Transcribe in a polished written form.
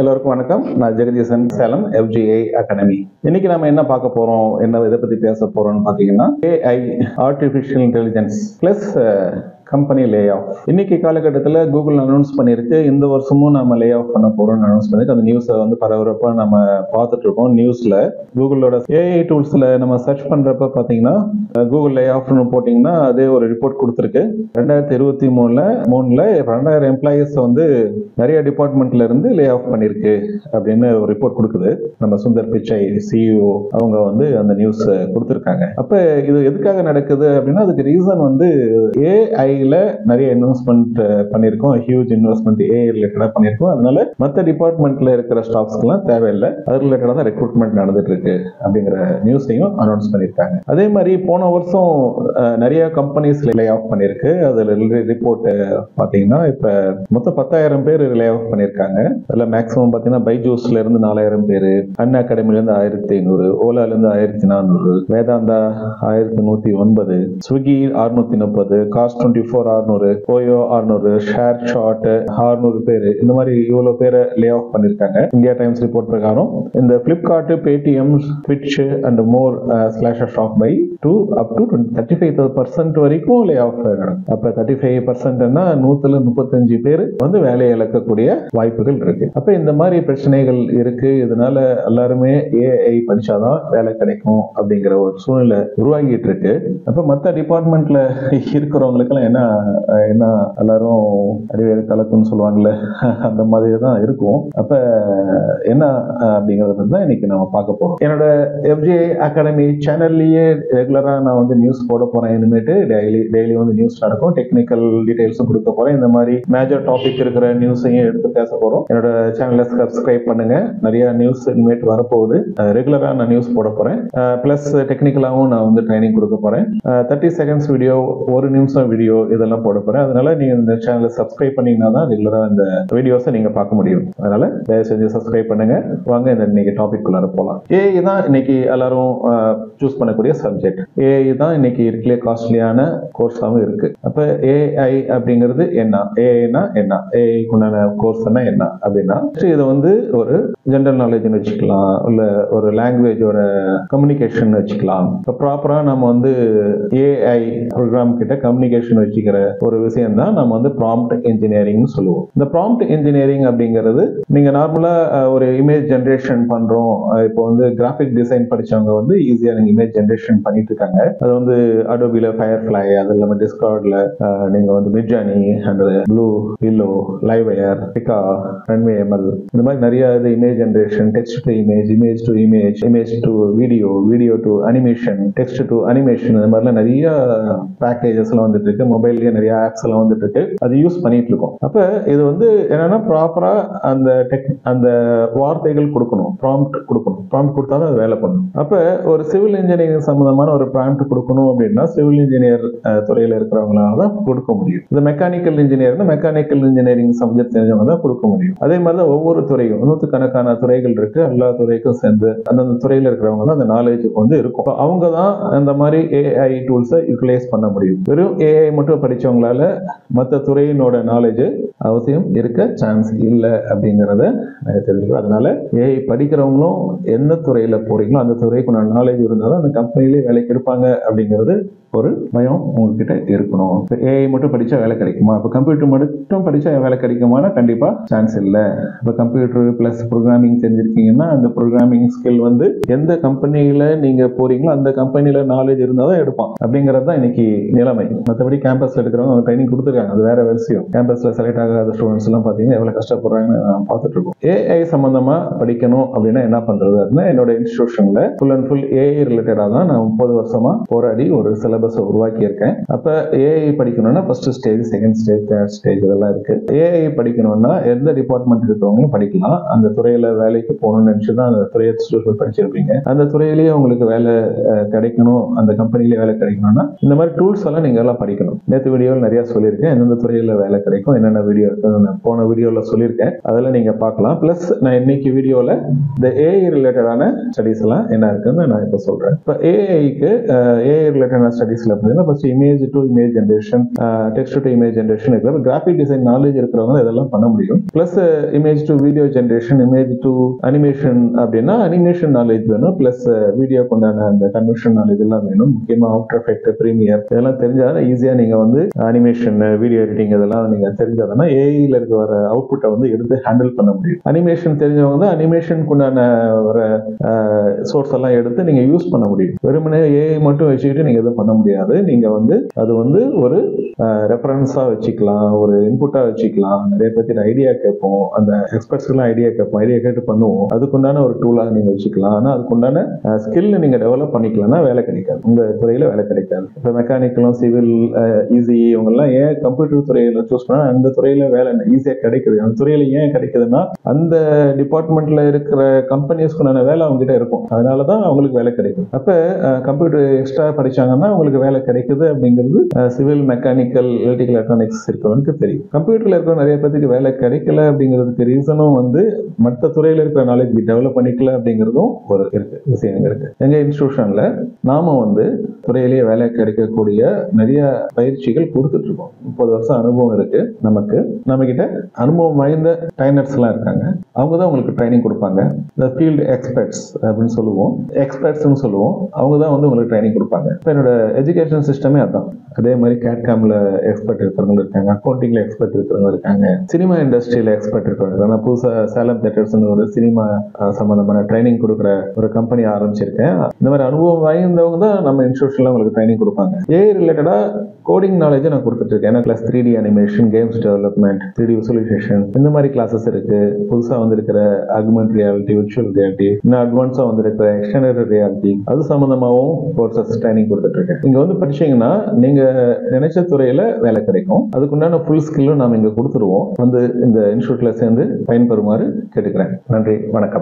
எல்லோருக்கும் வணக்கம். நான் ஜெகதீசன், சேலம் FGI அகாடமி. இன்னைக்கு நம்ம என்ன பார்க்க போறோம், என்ன இதை பத்தி பேச போறோம்னு பாத்தீங்கன்னா, AI artificial intelligence plus company lay off. இன்னைக்கு காலகட்டத்தில் கூகுள் அனௌன்ஸ் பண்ணியிருக்கு, இந்த வருஷமும் நம்ம லே ஆஃப் பண்ண போறோம்னு அனௌன்ஸ் பண்ணியிருக்கு. அந்த நியூஸை பரபரப்பாக நம்ம பார்த்துட்டு இருக்கோம். நியூஸ்ல கூகுளோட AI டூல்ஸ்ல நம்ம சர்ச் பண்றப்ப பார்த்தீங்கன்னா, கூகுள் லே ஆஃப்னு போட்டிங்கன்னா அதே ஒரு ரிப்போர்ட் கொடுத்துருக்கு. 2023 2000 எம்ப்ளாயிஸ் நிறைய டிபார்ட்மெண்ட்ல இருந்து லே ஆஃப் பண்ணிருக்கு அப்படின்னு ஒரு ரிப்போர்ட் கொடுக்குது. நம்ம சுந்தர் பிச்சை CEO அவங்க அந்த நியூஸ் கொடுத்துருக்காங்க. அப்ப இது எதுக்காக நடக்குது அப்படின்னா, அதுக்கு ரீசன் AI நிறைய இன்வெஸ்ட்மெண்ட் பண்ணிருக்கோம், ஹியூஜ் இன்வெஸ்ட்மெண்ட் AI ரிலேட்டடா பண்ணிருக்கோம். அதனால மற்ற டிபார்ட்மெண்ட்ல இருக்கிற ஸ்டாஃப்ஸ்க்குலாம் தேவையில்லை, அது ரிலேட்டடா தான் ரெக்ரூட்மெண்ட் நடந்துட்டு இருக்கு அப்படிங்கிற நியூஸையும் அனௌன்ஸ் பண்ணிருக்காங்க. அதே மாதிரி போன வருஷம் நிறைய கம்பெனிஸ் லே ஆஃப் பண்ணிருக்கு. அதுல ரிப்போர்ட் பாத்தீங்கன்னா இப்ப மொத்தம் 10,000 பேர் லே ஆஃப் பண்ணிருக்காங்க. அதுல மேக்ஸிமம் பாத்தீங்கன்னா பைஜூஸ்ல இருந்து 4,000 பேரு, அன் அகாடமில இருந்து 1,500, ஓலால இருந்து 1,400, வேதாந்தா 1,109, ஸ்விக்கி 630, காஸ்ட்24 600, போயோ 600, ஷேர் ஷாட் 600 பேர், இந்த மாதிரி இவ்வளவு பேரை லே ஆஃப் பண்ணிருக்காங்க. இந்தியா டைம்ஸ் ரிப்போர்ட் பிரகாரம் இந்த Flipkart, Paytm, Twitch and more slash off by to up to 35% வரைக்கும் லே ஆஃப் நடக்கும். அப்ப 35%னா 135 பேர் வேலையை இழக்கக்கூடிய வாய்ப்புகள் இருக்கு. அப்ப இந்த மாதிரி பிரச்சனைகள் இருக்கு. இதனால எல்லாருமே AI படிச்சாதான் வேலை கிடைக்கும் அப்படிங்கிற ஒரு சூழ்நிலை உருவாகிட்டு இருக்கு. அப்ப மற்ற டிபார்ட்மெண்ட்ல இருக்கிறவங்களுக்கு எல்லாம் என்ன எல்லாரும் அறிவியல் கலக்குன்னு சொல்லுவாங்கல்ல, அந்த மாதிரி தான் இருக்கும். அப்ப என்ன அப்படிங்கறது தான் இன்னைக்கு நம்ம பார்க்க போறோம். என்னோட FGI அகாடமி சேனல்லையே ரெகுலரா நான் நியூஸ் போட போறேன். இனிமேட்டு டெய்லி நியூஸ் நடக்கும், டெக்னிக்கல் டீடைல்ஸும் கொடுக்க போறேன். இந்த மாதிரி மேஜர் டாபிக் இருக்கிற நியூஸையும் எடுத்து பேச போறோம். என்னோட சேனலை சப்ஸ்கிரைப் பண்ணுங்க. நிறைய நியூஸ் இனிமேட்டு வரப்போகுது. ரெகுலரா நான் நியூஸ் போட போறேன். பிளஸ் டெக்னிக்கலாவும் நான் ட்ரைனிங் கொடுக்க போறேன். 30 செகண்ட்ஸ் வீடியோ, 1 நிமிஷம் வீடியோ, இதெல்லாம் போட போறேன். அதனால நீங்க இந்த சேனலை சப்ஸ்கிரைப் பண்ணீங்கன்னா தான் ரெகுலரா இந்த வீடியோஸை நீங்க பார்க்க முடியும். அதனால தயவு செஞ்சு சப்ஸ்கிரைப் பண்ணுங்க. வாங்க இந்த இன்னைக்கு டாபிக் குள்ளார போலாம். AI தான் இன்னைக்கு எல்லாரும் சூஸ் பண்ணக்கூடிய சப்ஜெக்ட். AI தான் இன்னைக்கு இருக்கலே காஸ்ட்லியான கோர்ஸாவும் இருக்கு. அப்ப AI அப்படிங்கிறது என்ன, AIனா என்ன, AIக்குண்டான கோர்ஸ் என்ன அப்படின்னா, இது ஒரு ஜெனரல் நாலேஜ்னு வச்சுக்கலாம், இல்ல ஒரு லாங்குவேஜோட கம்யூனிகேஷன் வச்சுக்கலாம். இப்போ ப்ராப்பரா நம்ம AI ப்ரோக்ராம் கிட்ட கம்யூனிகேஷன் வச்சுக்கிற ஒரு விஷயம் தான் நம்ம ப்ராம்ப்ட் இன்ஜினியரிங் சொல்லுவோம். இந்த ப்ராம்ப்ட் இன்ஜினியரிங் அப்படிங்கிறது, நீங்க நார்மலா ஒரு இமேஜ் ஜென்ரேஷன் பண்றோம். இப்போ கிராஃபிக் டிசைன் படிச்சவங்க ஈஸியா நீங்க இமேஜ் ஜென்ரேஷன் பண்ணிட்டு இருக்காங்க. அது அடோபில ஃபயர்ஃப்ளை, அது இல்லாம டிஸ்கார்ட்ல நீங்க Midjourney and Blue Willow, livewire, Pika, Runway ML, இந்த மாதிரி நிறைய image generation, text to image, image to image, image to video, video to animation, text to animation, இந்த மாதிரிலாம் நிறைய பேக்கேஜஸ் எல்லாம் வந்துட்டு இருக்கு. மொபைல்லயே நிறைய ஆப்ஸ் எல்லாம் வந்துட்டு இருக்கு. அது யூஸ் பண்ணிட்டு இருக்கோம். அப்ப இது என்னன்னா ப்ராப்பரா அந்த வார்த்தைகள் கொடுக்கணும், ப்ராம்ப்ட் கொடுக்கணும். ப்ராம்ப்ட் கொடுத்தாதான் அது வேலை பண்ணணும். அப்ப ஒரு சிவில் இன்ஜினியரிங் சம்பந்தமான ஒரு ப்ராம்ப்ட் கொடுக்கணும் அப்படின்னா சிவில் இன்ஜினியர் துறையில இருக்கிறவங்களால தான் கொடுக்க முடியும். இந்த மெக்கானிக்கல் இன்ஜினியர்னா மெக்கானிக்கல் இன்ஜினியரிங் சப்ஜெக்ட் தெரிஞ்சவங்க தான் கொடுக்க முடியும். அதே மாதிரி தான் ஒவ்வொரு துறையும், 100கணக்கான துறைகள் இருக்கு. எல்லா துறைக்கும் சேர்ந்து அந்தந்த துறையில இருக்கிறவங்க தான் அந்த நாலேஜ் இருக்கும். அவங்க தான் அந்த மாதிரி AI டூல்ஸை யூட்டிலைஸ் பண்ண முடியும். வெறும் AI மட்டும் படிச்சவங்களால மற்ற துறையினோட நாலேஜ் அவசியம் இருக்க சான்ஸ் இல்லை அப்படிங்கிறத தெரிஞ்சுக்கணும். அதனால AI படிக்கிறவங்களும் எந்த துறையில போறீங்களோ அந்த துறைக்கு நாலேஜ் இருந்தால் தான் அந்த கம்பெனிலேயே வேலைக்கு எடுப்பாங்க அப்படிங்கிறது ஒரு பயம் உங்ககிட்ட இருக்கணும். AI மட்டும் படிச்சா வேலை கிடைக்குமா, இப்போ கம்ப்யூட்டர் மட்டும் படிச்சா வேலை கிடைக்குமானா கண்டிப்பா சான்ஸ் இல்லை. இப்போ கம்ப்யூட்டர் பிளஸ் ப்ரோக்ராமிங் தெரிஞ்சிருக்கீங்கன்னா அந்த ப்ரோக்ராமிங் ஸ்கில் எந்த கம்பெனியில நீங்க போறீங்களோ அந்த கம்பெனியில நாலேஜ் இருந்தால் தான் எடுப்பான் அப்படிங்கிறது தான் இன்னைக்கு நிலைமை. மற்றபடி கேம்பஸ்ல எடுக்கிறவங்க ட்ரைனிங் கொடுத்துருக்காங்க, அது வேற விஷயம். கேம்பஸ்ல செலக்ட் ஆகாத ஸ்டூடெண்ட்ஸ் எல்லாம் பாத்தீங்கன்னா எவ்வளவு கஷ்டப்படுறாங்கன்னு நான் பார்த்துட்டு இருக்கோம். AI சம்பந்தமா படிக்கணும் அப்படின்னா என்ன பண்றது அப்படின்னா, என்னோட இன்ஸ்டிடியூஷன்ல ஃபுல் அண்ட் ஃபுல் AI ரிலேட்டடா தான் நான் 30 வருஷமா போராடி ஒரு சிலபஸ் உருவாக்கி இருக்கேன். அப்ப AI படிக்கணும்னா first stage, second stage, third stage இதெல்லாம் இருக்கு. AI படிக்கணும்னா எந்த டிபார்ட்மெண்ட் இருக்கிறவங்களும் படிக்கலாம். அந்த துறையில வேலைக்கு போகணும்னு நினைச்சுதான் அந்த துறையை படிச்சிருப்பீங்க. அந்த துறையிலேயே உங்களுக்கு வேலை கிடைக்கணும், அந்த கம்பெனிலேயே வேலை கிடைக்கணும்னா இந்த மாதிரி டூல்ஸ் எல்லாம் நீங்க எல்லாம் படிக்கணும். நேற்று வீடியோவில் நிறைய சொல்லியிருக்கேன், எந்தெந்த துறையில் வேலை கிடைக்கும், என்னென்ன வீடியோ இருக்குன்னு நான் போன வீடியோவில் சொல்லியிருக்கேன். அதில் நீங்கள் பார்க்கலாம். ப்ளஸ் நான் இன்னைக்கு வீடியோவில் இந்த ஏஐ ரிலேட்டடான ஸ்டடீஸ் எல்லாம் என்ன இருக்குன்னு நான் இப்போ சொல்கிறேன். இப்போ ஏஐக்கு ஏஐ ரிலேட்டடான ஸ்டடீஸில் பார்த்தீங்கன்னா first image to image generation, text to image generation இருக்கிற கிராஃபிக் டிசைன் நாலேஜ் இருக்கிறவங்க இதெல்லாம் பண்ண முடியும். Plus image to video generation, image to animation அப்படின்னா அனிமேஷன் நாலேஜ் வேணும். ப்ளஸ் வீடியோ கொண்டான அந்த கன்வர்ஷன் நாலேஜ் எல்லாம் வேணும். முக்கியமாக ஆஃப்டர் எஃபெக்ட், ப்ரீமியர் இதெல்லாம் தெரிஞ்சாதான் ஈஸியாக நீங்கள் வந்து அனிமேஷன், வீடியோ எடிட்டிங் இதெல்லாம் நீங்கள் தெரிஞ்சாதானா ஏஐல இருக்க வர அவுட்புட்டை வந்து எடுத்து ஹேண்டில் பண்ண முடியும். அனிமேஷன் தெரிஞ்சவங்க தான் அனிமேஷனுக்கு உண்டான வர சோர்ஸ் எல்லாம் எடுத்து நீங்கள் யூஸ் பண்ண முடியும். வெறுமனே ஏஐ மட்டும் வச்சுக்கிட்டு நீங்கள் எதுவும் பண்ண முடியாது. நீங்கள் வந்து அது வந்து ஒரு ரெஃபரன்ஸாக வச்சுக்கலாம், ஒரு இன்புட்டாக வச்சுக்கலாம். நிறைய பேருக்கு ஐடியா கேட்போம், அந்த எக்ஸ்பர்ட்ஸ்லாம் ஐடியா கேட்போம், ஐடியா கேட்டு பண்ணுவோம். அதுக்குண்டான ஒரு டூலாக நீங்கள் வச்சுக்கலாம். ஆனால் அதுக்குண்டான ஸ்கில் நீங்கள் டெவலப் பண்ணிக்கலன்னா வேலை கிடைக்காது, உங்கள் துறையில் வேலை கிடைக்காது. இப்போ மெக்கானிக்கலும் சிவில், ஈஸி இவங்கெல்லாம் ஏன் கம்ப்யூட்டர் துறையில் சூஸ் பண்ணால் அந்த துறையில் வேலை ஈஸியாக கிடைக்குது. அந்த துறையில் ஏன் கிடைக்குதுன்னா அந்த டிபார்ட்மெண்ட்டில் இருக்கிற கம்பெனிஸ்க்குண்டான வேலை அவங்ககிட்ட இருக்கும், அதனால தான் அவங்களுக்கு வேலை கிடைக்கும். அப்போ கம்ப்யூட்டர் எக்ஸ்ட்ரா படித்தாங்கன்னா அவங்களுக்கு வேலை கிடைக்குது அப்படிங்கிறது சிவில், மெக்கானிக்கல், எலக்ட்ரிக்கல், எலக்ட்ரானிக்ஸ் இருக்கிறவனுக்கு தெரியும். கம்ப்யூட்டரில் இருக்கிற நிறைய பேருக்கு வேலை கிடைக்கல அப்படிங்கிறதுக்கு ரீசனும் வந்து மற்ற துறையில் இருக்கிற நாலேஜ் டெவலப் பண்ணிக்கல அப்படிங்கிறதும் ஒரு விஷயம் இருக்கு. எங்க இன்ஸ்டிடியூஷன்ல நாம வந்து துறையிலேயே வேலை கிடைக்கக்கூடிய நிறைய பயிற்சிகள் கொடுத்துட்டு இருக்கோம். 30 வருஷம் அனுபவம் இருக்கு நமக்கு. நம்ம கிட்ட அனுபவம் வாய்ந்த ட்ரைனர்ஸ் எல்லாம் இருக்காங்க. அவங்க தான் உங்களுக்கு ட்ரைனிங் கொடுப்பாங்க. இந்த ஃபீல்டு எக்ஸ்பர்ட்ஸ் அப்படின்னு சொல்லுவோம், எக்ஸ்பர்ட்ஸ்னு சொல்லுவோம். அவங்க தான் வந்து உங்களுக்கு ட்ரைனிங் கொடுப்பாங்க. இப்போ என்னோட எஜுகேஷன் சிஸ்டமே அதான். அதே மாதிரி கேட்காம்ல எக்ஸ்பர்ட் இருக்கிறவங்க இருக்காங்க, அக்கௌண்டிங்ல எக்ஸ்பர்ட் இருக்கிறவங்க இருக்காங்க, சினிமா இண்டஸ்ட்ரியில எக்ஸ்பர்ட் இருக்கிறவங்க. நான் புதுசாக சேலம் தியேட்டர்ஸ்னு ஒரு சினிமா சம்பந்தமான ட்ரைனிங் கொடுக்குற ஒரு கம்பெனி ஆரம்பிச்சிருக்கேன். இந்த மாதிரி அனுபவம் வாய்ந்தவங்க தான் நம்ம இன்ஸ்டியூஷன்ல உங்களுக்கு ட்ரைனிங் கொடுப்பாங்க. ஏஐ ரிலேட்டடா கோடிங் நாலேஜ் நான் கொடுத்துட்டு இருக்கேன். ஏன்னா class 3D animation, games development, 3D visualisation இந்த மாதிரி கிளாஸஸ் இருக்கு. புதுசாக வந்திருக்கிற ஆகுமெண்ட் ரியாலிட்டி, விர்ச்சுவல் ரியாலிட்டி, இன்னும் அட்வான்ஸாக வந்திருக்கிற எக்ஸ்டெண்டட் ரியாலிட்டி அது சம்பந்தமாகவும் கோர்சஸ் ட்ரைனிங் கொடுத்துட்டு இருக்கேன். இங்க வந்து படிச்சீங்கன்னா நீங்க நினைச்ச துறையில வேலை கிடைக்கும். அதுக்குண்டான ஃபுல் ஸ்கில்லும் நாம இங்க கொடுத்துருவோம். வந்து இந்த இன்ஸ்டியூட்ல சேர்ந்து பயன்பெறுமாறு கேட்டுக்கிறேன். நன்றி, வணக்கம்.